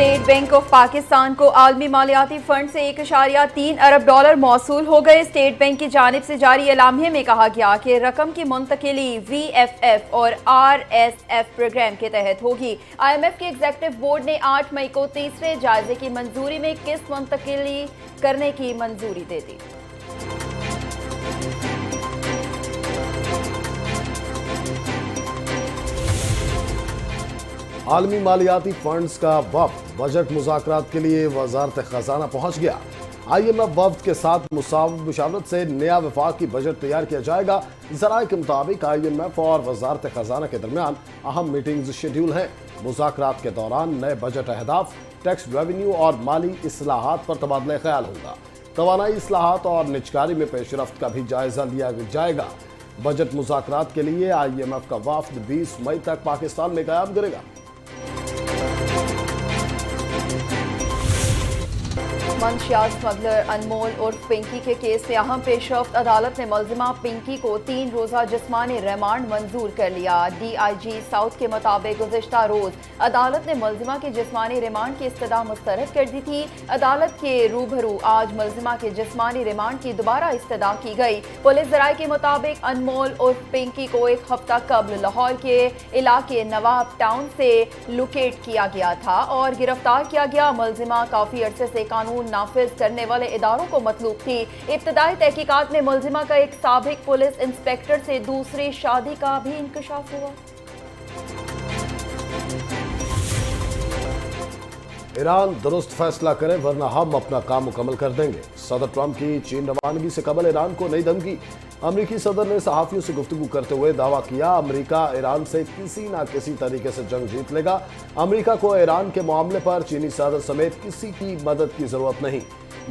State bank of Pakistan को आलमी मालियाती fund से 1.3 अरब डॉलर मौसूल हो गए। स्टेट बैंक की जानिब से जारी एलामिये में कहा गया कि रकम की मुंतकिली VFF और RSF प्रोग्राम के तहत होगी। IMF के एग्जीक्यूटिव बोर्ड ने 8 मई को तीसरे जायजे की मंजूरी में किस्त मुंतकिली करने की मंजूरी दे दी। आलमी मालियाती फंड्स का वफ्द बजट मुज़ाकरात के लिए वजारत खजाना पहुंच गया। IMF वफ्द के साथ मुशावरत से नया वफाकी बजट तैयार किया जाएगा। ज़राए के मुताबिक IMF और वजारत खजाना के दरमियान अहम मीटिंग्स शेड्यूल हैं। मुज़ाकरात के दौरान नए बजट अहदाफ, टैक्स रेवेन्यू और माली इस्लाहात पर तबादला ख्याल होगा। तवानाई इस्लाहात और निजकारी में पेशरफ्त का भी जायजा लिया जाएगा। बजट मुज़ाकरात के लिए IMF का वफ्द 20 मई तक पाकिस्तान में क़याम करेगा। मंशियात स्मगलर अनमोल उर्फ पिंकी के केस में अहम पेशरफ्त। अदालत ने मुल्जिमा पिंकी को 3 रोज़ा जिस्मानी रिमांड मंजूर कर लिया। DIG साउथ के मुताबिक गुज़िश्ता रोज अदालत ने मुल्जिमा के जिस्मानी रिमांड की इस्तदा मुस्तरद कर दी थी। अदालत के रूबरू आज मुल्जिमा के जिस्मानी रिमांड की दोबारा इस्तदा की गई। पुलिस ज़राए के मुताबिक अनमोल उर्फ पिंकी को 1 हफ्ता कबल लाहौर के इलाके नवाब टाउन से लोकेट किया गया था और गिरफ्तार किया गया। मुल्जिमा काफ़ी अरसे से कानून नाफिज करने वाले इदारों को मतलूब थी। इब्तदाई तहकीकात में मुल्जिमा का एक साबिक पुलिस इंस्पेक्टर से दूसरी शादी का भी इंकशाफ हुआ। ईरान दुरुस्त फैसला करे वरना हम अपना काम मुकम्मल कर देंगे। सदर ट्रंप की चीन रवानगी से कबल ईरान को नई धमकी। अमरीकी सदर ने सहाफियों से गुफ्तगू करते हुए दावा किया, अमरीका ईरान से किसी न किसी तरीके से जंग जीत लेगा। अमरीका को ईरान के मामले पर चीनी सदर समेत किसी की मदद की जरूरत नहीं।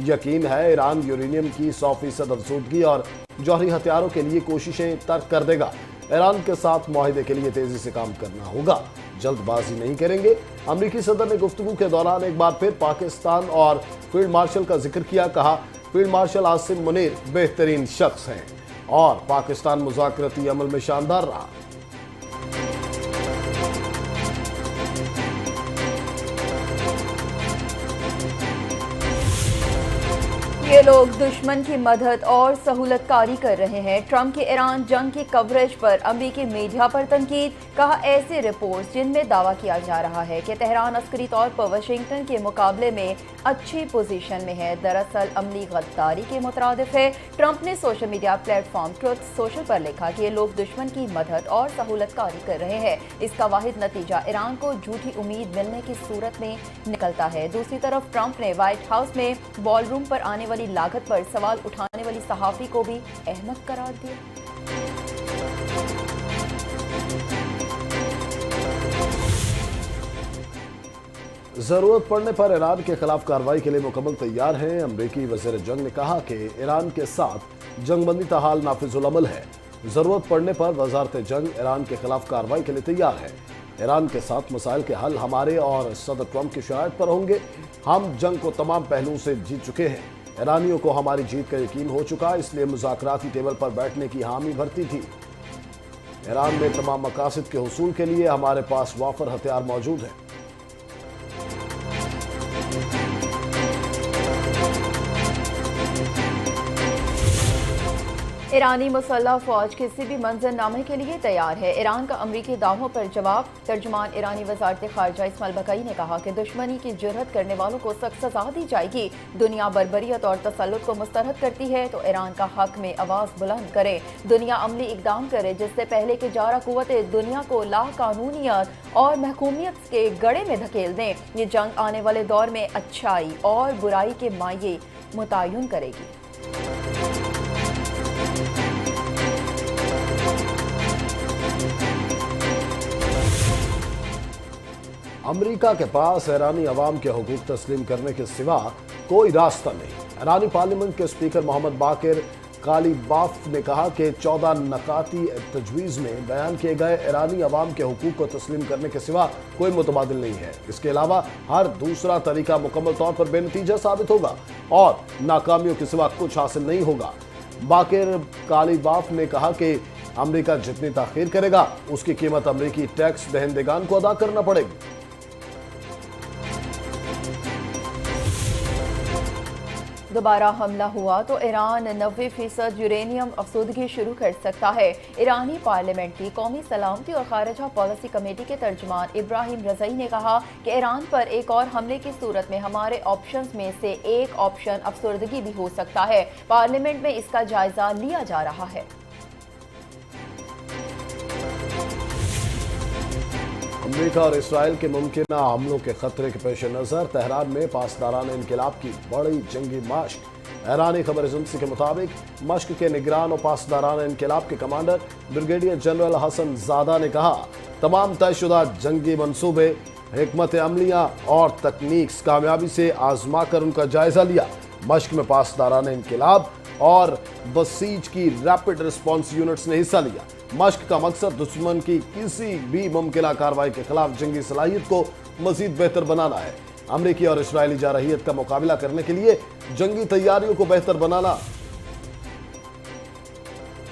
यकीन है ईरान यूरेनियम की 100% अफजूदगी और जौहरी हथियारों के लिए कोशिशें तर्क कर देगा। ईरान के साथ मुआहिदे के लिए तेजी से काम करना होगा, जल्दबाजी नहीं करेंगे। अमरीकी सदर ने गुफ्तगू के दौरान एक बार फिर पाकिस्तान और फील्ड मार्शल का जिक्र किया। कहा, फील्ड मार्शल आसिम मुनीर बेहतरीन शख्स हैं और पाकिस्तान मुज़ाकराती अमल में शानदार रहा। ये लोग दुश्मन की मदद और सहूलतकारी कर रहे हैं। ट्रंप की ईरान जंग की कवरेज पर अमरीकी मीडिया पर तनकीद। कहा, ऐसी रिपोर्ट्स जिनमें दावा किया जा रहा है कि तेहरान अस्करी तौर पर वाशिंगटन के मुकाबले में अच्छी पोजीशन में है, दरअसल अमली गद्दारी के मुतरादिफ है। ट्रंप ने social media platform truth social पर लिखा कि ये लोग दुश्मन की मदद और सहूलतकारी कर रहे हैं। इसका वाहिद नतीजा ईरान को झूठी उम्मीद मिलने की सूरत में निकलता है। दूसरी तरफ ट्रंप ने व्हाइट हाउस में बॉल रूम पर आने वाली लागत पर सवाल उठाने वाली सहाफी को भी अहमक करार दिया। जरूरत पड़ने पर ईरान के खिलाफ कार्रवाई के लिए मुकम्मल तैयार हैं। अमरीकी वज़ीर जंग ने कहा कि ईरान के साथ जंगबंदी ताहाल नाफिजुल अमल है। जरूरत पड़ने पर वजारत जंग ईरान के खिलाफ कार्रवाई के लिए तैयार है। ईरान के साथ मसाइल के हल हमारे और सदर ट्रंप की शराइत पर होंगे। हम जंग को तमाम पहलुओं से जीत चुके हैं। ईरानियों को हमारी जीत का यकीन हो चुका, इसलिए मुज़ाकराती टेबल पर बैठने की हामी भरती थी। ईरान में तमाम मकासद के हुसूल के लिए हमारे पास वाफर हथियार मौजूद हैं। ईरानी मुसल्लह फौज किसी भी मंजरनामे के लिए तैयार है। ईरान का अमरीकी दावों पर जवाब। तर्जुमान ईरानी वज़ारत ख़ारजा इस्माइल बक़ई ने कहा कि दुश्मनी की जुर्रत करने वालों को सख्त सज़ा दी जाएगी। दुनिया बर्बरियत और तसल्लुत को मुस्तरद करती है तो ईरान का हक में आवाज़ बुलंद करे। दुनिया अमली इक़दाम करे जिससे पहले के जारा कुव्वतें दुनिया को लाकानूनियत और महकूमियत के गड़े में धकेल दें। ये जंग आने वाले दौर में अच्छाई और बुराई के माये मुतय्यन करेगी। अमरीका के पास ईरानी अवाम के हुकूक तस्लीम करने के सिवा कोई रास्ता नहीं। ईरानी पार्लियामेंट के स्पीकर मोहम्मद बाकिर कालीबाफ ने कहा कि 14 नकाती तजवीज़ में बयान किए गए ईरानी अवाम के हुकूक को तस्लीम करने के सिवा कोई मुतबादिल नहीं है। इसके अलावा हर दूसरा तरीका मुकम्मल तौर पर बेनतीजा साबित होगा और नाकामियों के सिवा कुछ हासिल नहीं होगा। बाकिर कालीबाफ ने कहा कि अमरीका जितनी ताखीर करेगा उसकी कीमत अमरीकी टैक्स दहंदेगान को अदा करना पड़ेगी। दोबारा हमला हुआ तो ईरान 90% यूरेनियम अफसोदगी शुरू कर सकता है। ईरानी पार्लियामेंट की कौमी सलामती और खारजा पॉलिसी कमेटी के तर्जुमान इब्राहिम रज़ई ने कहा कि ईरान पर एक और हमले की सूरत में हमारे ऑप्शंस में से एक ऑप्शन अफसोदगी भी हो सकता है। पार्लियामेंट में इसका जायजा लिया जा रहा है। अमेरिका और इसराइल के मुमकिन हमलों के खतरे के पेश नजर तेहरान में पासदारान इनकलाब की बड़ी जंगी मश्क। ईरानी खबर एजेंसी के मुताबिक मश्क के निगरान और पासदारान इनकलाब के कमांडर ब्रिगेडियर जनरल हसन जादा ने कहा, तमाम तयशुदा जंगी मंसूबे, हिकमत अमलियां और तकनीक्स कामयाबी से आजमा कर उनका जायजा लिया। मश्क में पासदारान इनकलाब और बसीज की रैपिड रिस्पॉन्स यूनिट्स ने हिस्सा लिया। मश्क का मकसद दुश्मन की किसी भी मुमकिन कार्रवाई के खिलाफ जंगी सलाहियत को मजीद बेहतर बनाना है। अमरीकी और इस्राएली जारहियत का मुकाबला करने के लिए जंगी तैयारियों को बेहतर बनाना।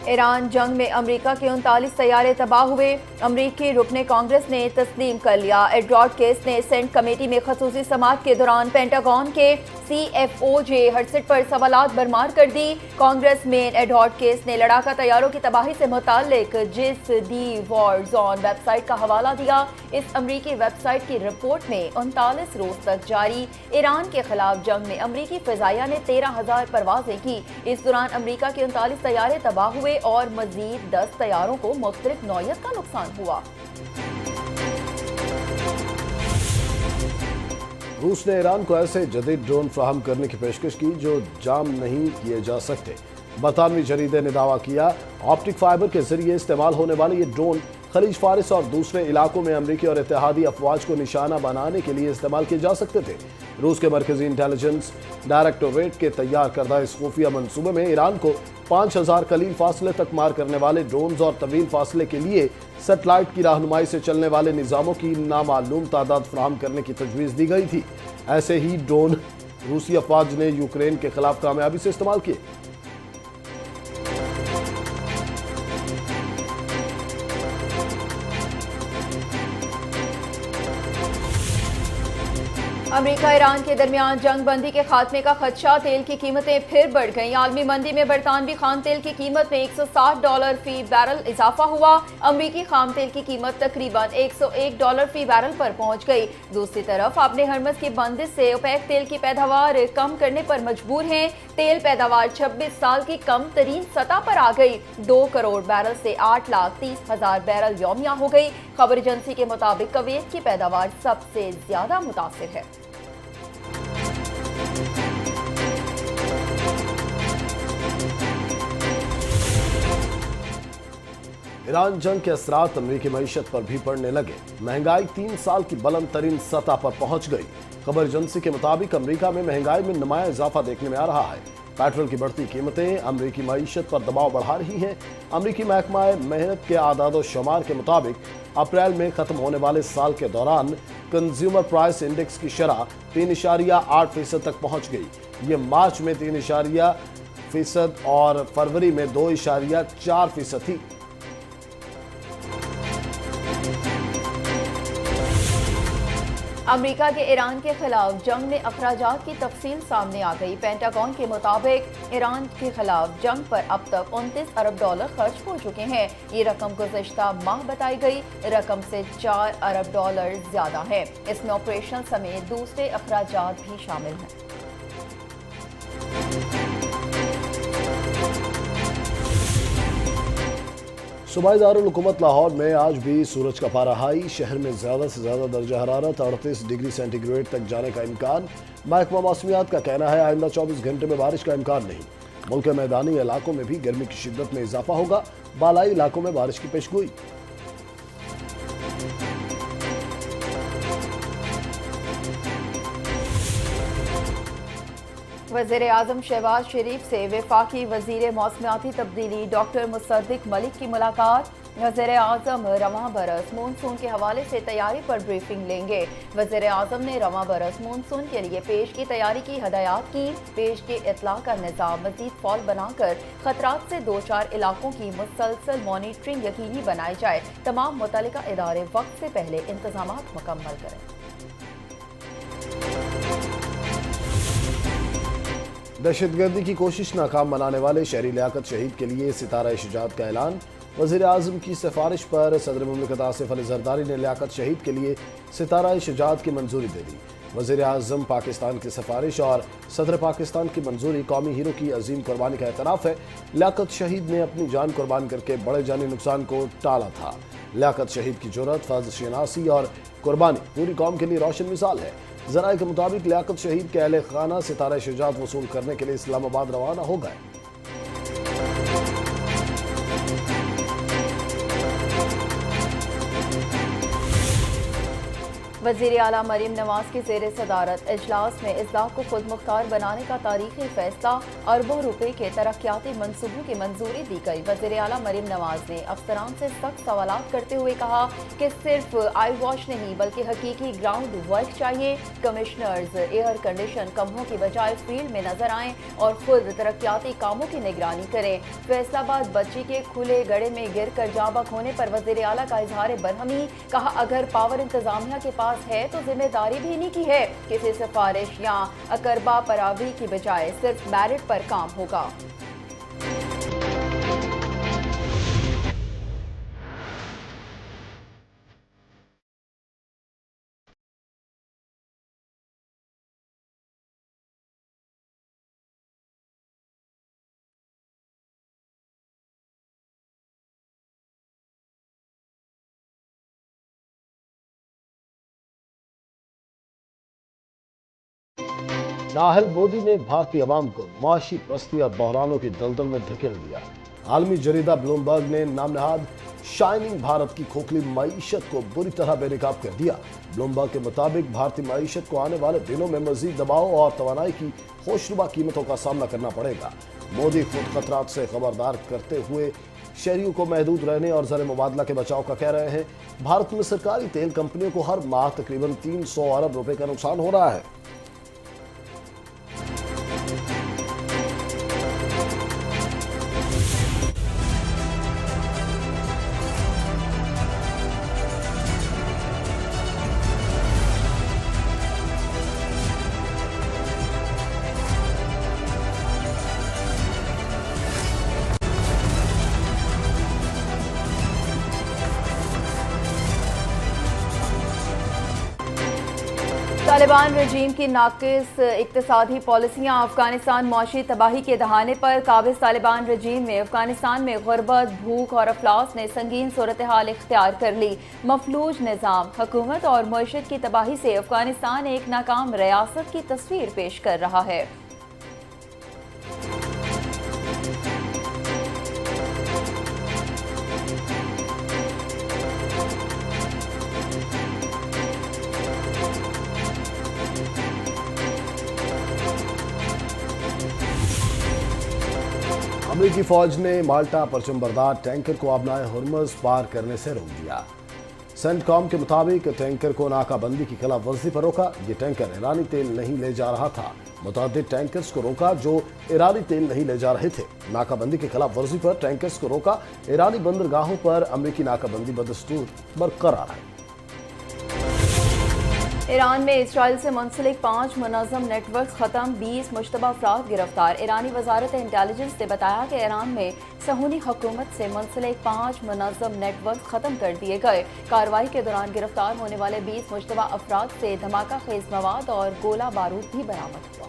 ईरान जंग में अमेरिका के 39 तैयारे तबाह हुए। अमरीकी रुकने कांग्रेस ने तस्लीम कर लिया। एडवर्ड केस ने सेंट कमेटी में खसूसी समाअत के दौरान पेंटागन के CFOJ हटसिट पर सवालात बरमार कर दी। कांग्रेस मेन एडवर्ड केस ने लड़ाका तैयारों की तबाही से मुताल्लिक जिस दी वॉर जोन वेबसाइट का हवाला दिया। इस अमरीकी वेबसाइट की रिपोर्ट में 39 रोज तक जारी ईरान के खिलाफ जंग में अमरीकी फिजाइया ने 13,000 परवाजें की। इस दौरान अमरीका के 39 तैयारे तबाह हुए और मजीद 10 तैयारों को मुख्तलिफ नौयत का नुकसान हुआ। रूस ने ईरान को ऐसे जदीद ड्रोन फराहम करने की पेशकश की जो जाम नहीं किए जा सकते। बरतानवी जरीदे ने दावा किया, ऑप्टिक फाइबर के जरिए इस्तेमाल होने वाले ये ड्रोन खलीज फारिस और दूसरे इलाकों में अमरीकी और इत्तेहादी अफवाज को निशाना बनाने के लिए इस्तेमाल किए जा सकते थे। रूस के मरकजी इंटेलिजेंस डायरेक्टोरेट के तैयार करदा इस खुफिया मंसूबे में ईरान को 5,000 कलील फासले तक मार करने वाले ड्रोन्स और तवील फासले के लिए सेटेलाइट की रहनुमाई से चलने वाले निज़ामों की नामालूम तादाद फराहम करने की तजवीज़ दी गई थी। ऐसे ही ड्रोन रूसी अफवाज ने यूक्रेन के खिलाफ कामयाबी से इस्तेमाल किए। अमेरिका ईरान के दरमियान जंग बंदी के खात्मे का खदशा। तेल की कीमतें फिर बढ़ गईं। आलमी मंदी में बरतानवी खाम तेल की कीमत में $160 फी बैरल इजाफा हुआ। अमरीकी खाम तेल की कीमत तकरीबन $101 फी बैरल पर पहुंच गई। दूसरी तरफ अपने हरमज की बंदिश से ओपेक तेल की पैदावार कम करने पर मजबूर हैं। तेल पैदावार 26 साल की कम तरीन सतह पर आ गई। 2 करोड़ बैरल से 8,30,000 बैरल यौमिया हो गई। खबर एजेंसी के मुताबिक कुवैत की पैदावार सबसे ज्यादा मुतासिर है। ईरान जंग के असरात अमरीकी मईशत पर भी पड़ने लगे। महंगाई 3 साल की बुलंद तरीन सतह पर पहुंच गई। खबर एजेंसी के मुताबिक अमरीका में महंगाई में नुमाया इजाफा देखने में आ रहा है। पेट्रोल की बढ़ती कीमतें अमरीकी मईशत पर दबाव बढ़ा रही हैं। अमरीकी महकमा मेहनत के आदाद शुमार के मुताबिक अप्रैल में खत्म होने वाले साल के दौरान कंज्यूमर प्राइस इंडेक्स की शरह 3.8% तक पहुंच गई। ये मार्च में 3.0% और फरवरी में 2.4% थी। अमेरिका के ईरान के खिलाफ जंग में अखराजात की तफसील सामने आ गई। पेंटागन के मुताबिक ईरान के खिलाफ जंग पर अब तक $29 अरब खर्च हो चुके हैं। ये रकम गुज़श्ता माह बताई गई रकम से $4 अरब ज्यादा है। इसमें ऑपरेशन समेत दूसरे अखराजात भी शामिल हैं। सूबाई दारुल हुकूमत लाहौर में आज भी सूरज का पारा हाई। शहर में ज़्यादा से ज़्यादा दर्जा हरारत 38 डिग्री सेंटीग्रेड तक जाने का इम्कान। महकमा मौसमियात का कहना है आइंदा 24 घंटे में बारिश का इम्कान नहीं। मुल्क के मैदानी इलाकों में भी गर्मी की शिद्दत में इजाफा होगा। बालाई इलाकों में बारिश की पेशगोई। वज़ीर-ए-आज़म शहबाज शरीफ से वफाकी वज़ीर मौसमियाती तब्दीली डॉक्टर मुसद्दिक मलिक की मुलाकात। वज़ीर-ए-आज़म रवां बरस मानसून के हवाले से तैयारी पर ब्रीफिंग लेंगे। वज़ीर-ए-आज़म ने रवां बरस मानसून के लिए पेश की तैयारी की हदायत की। पेश के इत्तला का निज़ाम मज़ीद फौल बनाकर खतरात से 2-4 इलाकों की मुसलसल मॉनिटरिंग यकीनी बनाई जाए। तमाम मुतल्लिका इदारे वक्त से पहले इंतजामात मुकम्मल करें। दहशतगर्दी की कोशिश नाकाम बनाने वाले शहरी लियाकत शहीद के लिए सितारा शुजात का ऐलान। वज़ीर आज़म की सिफारिश पर सदर मुमलिकत आसिफ अली जरदारी ने लियाकत शहीद के लिए सितारा शुजात की मंजूरी दे दी। वज़ीर आज़म पाकिस्तान की सिफारिश और सदर पाकिस्तान की मंजूरी कौमी हीरो की अजीम कुर्बानी का एतराफ़ है। लियाकत शहीद ने अपनी जान कुर्बान करके बड़े जानी नुकसान को टाला था। लियाकत शहीद की जुर्रत, फर्ज शनासी और कुर्बानी पूरी कौम के लिए रोशन मिसाल है। ज़राए के मुताबिक लियाकत शहीद के अहले खाना सितारा शुजात वसूल करने के लिए इस्लामाबाद रवाना हो गए। वज़ीर आला मरीम नवाज की ज़ेर सदारत इजलास में इस्लाह को खुद मुख्तार बनाने का तारीखी फैसला, अरबों रुपए के तरक्याती मंसूबों की मंजूरी दी गई। वज़ीर आला मरीम नवाज ने अफसरान से सख्त सवालात करते हुए कहा कि सिर्फ आई वॉश नहीं बल्कि हकीकी ग्राउंड वर्क चाहिए। कमिश्नर्स एयर कंडीशन कमरों की बजाय फील्ड में नजर आएं और खुद तरक्याती कामों की निगरानी करें। फैसलाबाद बच्ची के खुले गड़े में गिर कर जाबक होने पर वज़ीर आला का इजहार बरहमी, कहा अगर पावर इंतजामिया के पास है तो जिम्मेदारी भी इन्हीं की है। किसी सिफारिश या अकरबा परावी की बजाय सिर्फ मेरिट पर काम होगा। नाहल मोदी ने भारतीय अवाम को मुआशी प्रस्ती और बहरानों की दलदल में धकेल दिया। आलमी जरीदा ब्लूमबर्ग ने नाम नहाद शाइनिंग भारत की खोखली मईशत को बुरी तरह बेनकाब कर दिया। ब्लूमबर्ग के मुताबिक भारतीय मईशत को आने वाले दिनों में मजीद दबाव और तवानाई की होशरुबा कीमतों का सामना करना पड़ेगा। मोदी खुद खतरात से खबरदार करते हुए शहरियों को महदूद रहने और ज़र मुबादला के बचाव का कह रहे हैं। भारत में सरकारी तेल कंपनियों को हर माह तकरीबन 300 अरब रुपए का नुकसान हो रहा है। तालिबान रजीम की नाकिस इक्तिसादी पॉलिसियां अफगानिस्तान मौशी तबाही के दहाने पर काबिज। तालिबान रजीम में अफगानिस्तान में गुर्बत, भूख और अफलास ने संगीन सूरत हाल इख्तियार कर ली। मफलूज निज़ाम, हुकूमत और मईशत की तबाही से अफगानिस्तान एक नाकाम रियासत की तस्वीर पेश कर रहा है। अमेरिकी फौज ने माल्टा परचमबरदार टैंकर को अपनाए हुर्मुज़ पार करने से रोक दिया। सेंटकॉम के मुताबिक टैंकर को नाकाबंदी की खिलाफ वर्जी पर रोका। ये टैंकर ईरानी तेल नहीं ले जा रहा था। मुतअद्दिद टैंकर्स को रोका जो ईरानी तेल नहीं ले जा रहे थे। नाकाबंदी की खिलाफ वर्जी पर टैंकर्स को रोका। ईरानी बंदरगाहों पर अमेरिकी नाकाबंदी बदस्तूर बरकरार है। ईरान में इसराइल से मुंसलिक 5 मुनज़्ज़म नेटवर्क खत्म, 20 मुश्तबा अफराद गिरफ्तार। ईरानी वजारत इंटेलिजेंस ने बताया कि ईरान में सहूनी हुकूमत से मुंसलिक 5 मुनज़्ज़म नेटवर्क खत्म कर दिए गए। कार्रवाई के दौरान गिरफ्तार होने वाले 20 मुश्तबा अफराद से धमाका खेज मवाद और गोला बारूद भी बरामद हुआ।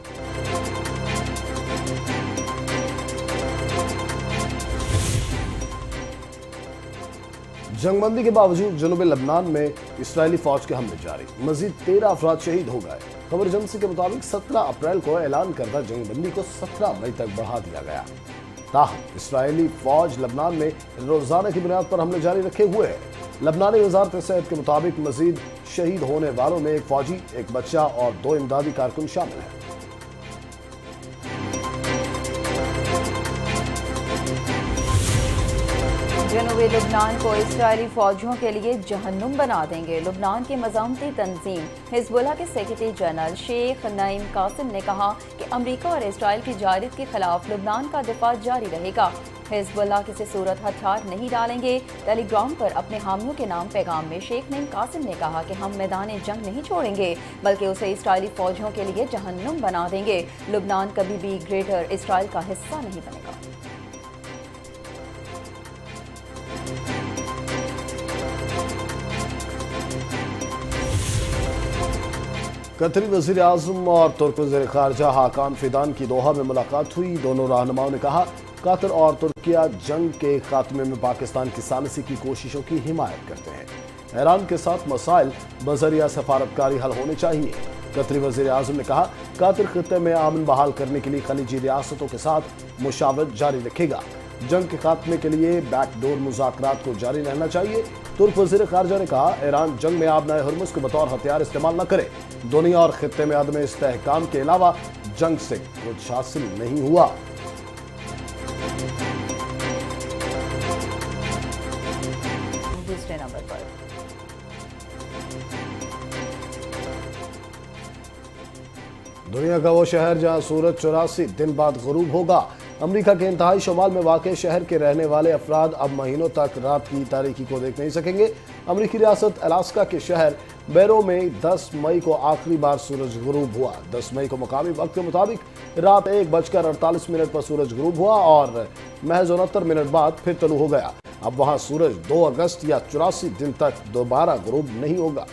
जंगबंदी के बावजूद जनूबी लबनान में इसराइली फौज के हमले जारी, मजीद 13 अफराद शहीद हो गए। खबर एजेंसी के मुताबिक 17 अप्रैल को ऐलान करदा जंगबंदी को 17 मई तक बढ़ा दिया गया। ताहम इसराइली फौज लबनान में रोजाना की बुनियाद पर हमले जारी रखे हुए है। लबनानी वजारत सेहत के मुताबिक मजीद शहीद होने वालों में एक फौजी, एक बच्चा और 2 इमदादी कारकुन शामिल हैं। जनूबी लुबनान को इसराइली फौजियों के लिए जहन्नुम बना देंगे। लुबनान की मज़ामती तंजीम हिज़्बुल्लाह के सेक्रेटरी जनरल शेख नईम कासिम ने कहा कि अमरीका और इसराइल की जारियत के खिलाफ लुबनान का दिफा जारी रहेगा। हिजबुल्लाह किसी सूरत हथियार नहीं डालेंगे। टेलीग्राम पर अपने हामियों के नाम पैगाम में शेख नईम कासिम ने कहा कि हम मैदान जंग नहीं छोड़ेंगे बल्कि उसे इसराइली फौजियों के लिए जहन्नुम बना देंगे। लुबनान कभी भी ग्रेटर इसराइल का हिस्सा नहीं बनेगा। कतरी वज़ीर आज़म और तुर्क वज़ीर ख़ारजा हाकान फिदान की दोहा में मुलाकात हुई। दोनों रहनुमाओं ने कहा कतर और तुर्किया जंग के खात्मे में पाकिस्तान की सालिसी की कोशिशों की हिमायत करते हैं। ईरान के साथ मसाइल बज़रिया सफारतकारी हल होने चाहिए। कतरी वज़ीर आज़म ने कहा कतर खित्ते में अमन बहाल करने के लिए खलीजी रियासतों के साथ मुशावरत जारी रखेगा। जंग के खात्मे के लिए बैकडोर मुज़ाकरात को जारी रहना चाहिए। तुर्क वज़ीर ख़ारजा ने कहा ईरान जंग में आबनाए हुर्मुज़ को बतौर हथियार इस्तेमाल न करे। दुनिया और खित्ते में अदम इस्तेहकाम के अलावा जंग से कुछ हासिल नहीं हुआ। दूसरे नंबर पर दुनिया का वो शहर जहां सूरज 84 दिन बाद गुरूब होगा। अमेरिका के इंतहाई शुमाल में वाक़ शहर के रहने वाले अफराद अब महीनों तक रात की तारीकी को देख नहीं सकेंगे। अमेरिकी रियासत अलास्का के शहर बैरो में 10 मई को आखिरी बार सूरज गुरूब हुआ। 10 मई को मकामी वक्त के मुताबिक रात 1:48 पर सूरज गुरूब हुआ और महज 69 मिनट बाद फिर तलू हो गया। अब वहां सूरज 2 अगस्त या 84 दिन तक दोबारा गुरूब नहीं होगा।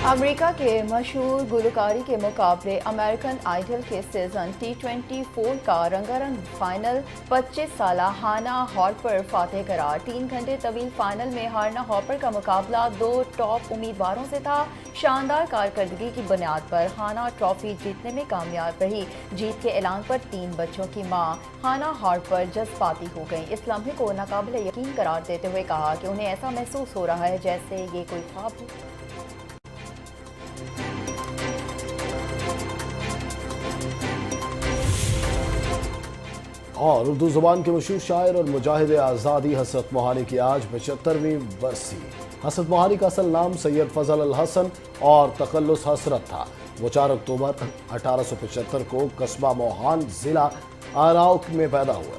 अमेरिका के मशहूर गुलकारी के मुकाबले अमेरिकन आइडल के सीजन T24 का रंगारंग फाइनल 25 साला हाना हॉपर फातेह करार। 3 घंटे तवील फाइनल में हाना हॉपर का मुकाबला 2 टॉप उम्मीदवारों से था। शानदार कारकर्दगी की बुनियाद पर हाना ट्रॉफी जीतने में कामयाब रही। जीत के ऐलान पर 3 बच्चों की मां हाना हॉपर जज्बाती हो गई। इस लम्हे को नाकाबिले यकीन करार देते हुए कहा कि उन्हें ऐसा महसूस हो रहा है जैसे ये कोई ख्वाब हो। और उर्दू जुबान के मशहूर शायर और मुजाहिद आज़ादी हसरत मोहानी की आज 75वीं बरसी। हसरत मोहानी का असल नाम सैयद फजल अल हसन और तखल्लुस हसरत था। वो 4 अक्टूबर 1875 को कस्बा मोहान जिला आराउक में पैदा हुआ।